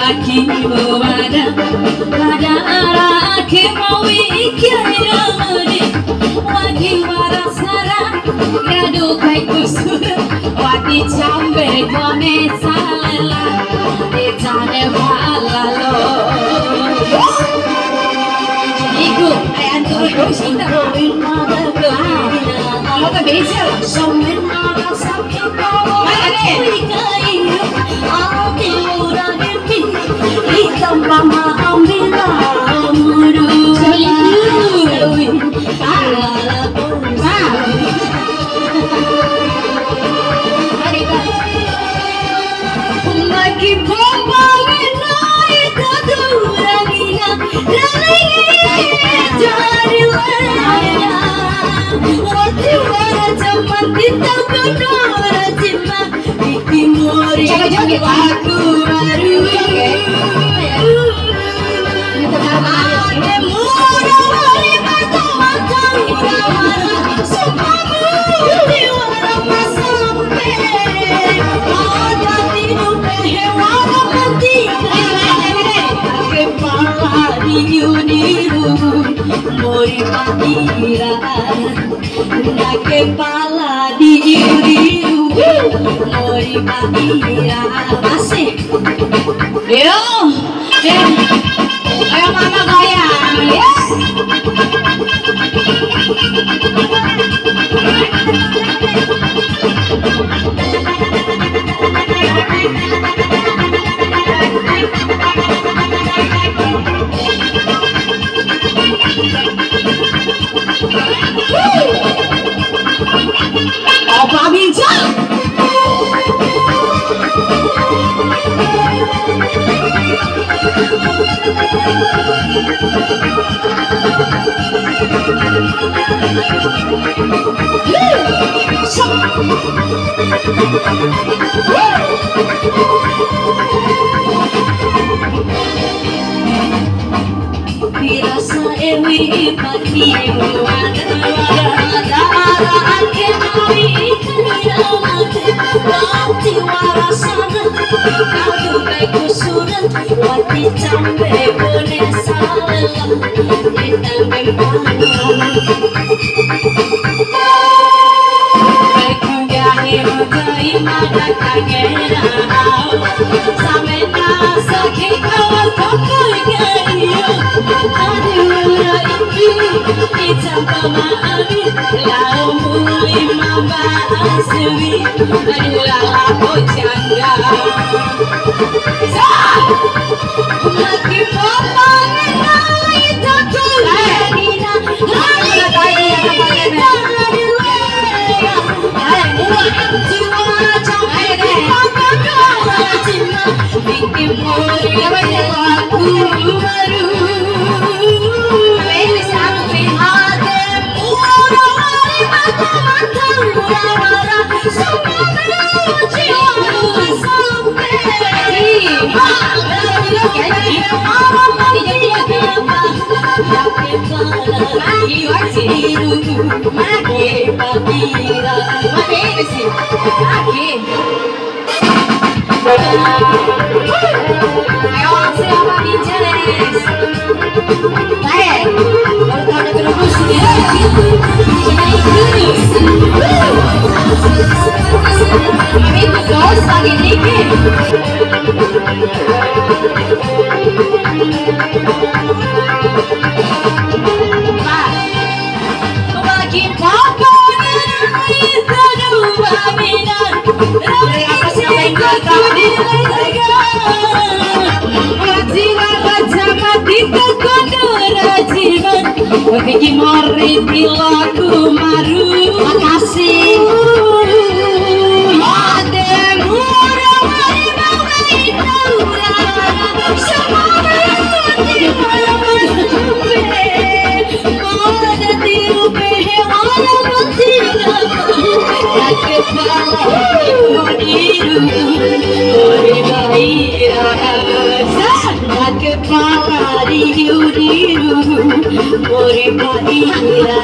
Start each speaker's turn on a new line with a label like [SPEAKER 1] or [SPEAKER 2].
[SPEAKER 1] lagi ada lagi mau ikir lagi warasara ngadu kai kusur wati cambe kone salela ditane balalo iku ayan turu dosinta kalau tak bisa somen mara sakit kau Mama ambillah muru lagi bomba naik durangina dari laya waktu wara zaman kita kenal cinta bikin mori aku baru kepala diiru mori patira masih yo ayo mama goyang ya Opa bincang Birasa ewi pati wati warasana kau kai kusuran wati cambe bone salela ditambe mana berkugahi mudai mada kagera samena sakhi kawal kokoi gaiyo adura indi icamba maami lau muli mamba aswi adula bojanga lagi papa menai takulina bikin mori aku baru ayo siapa biceres baik kalau ada terus ini terus lagi dikit bagi pokoknya itu dua minat dari apa siapa yang kata Bikin mori bilaku maru makasih ada murah mari mawai taura semua di malam ada tiupe ala mantina kepala diru ori baira kepala diru ori baira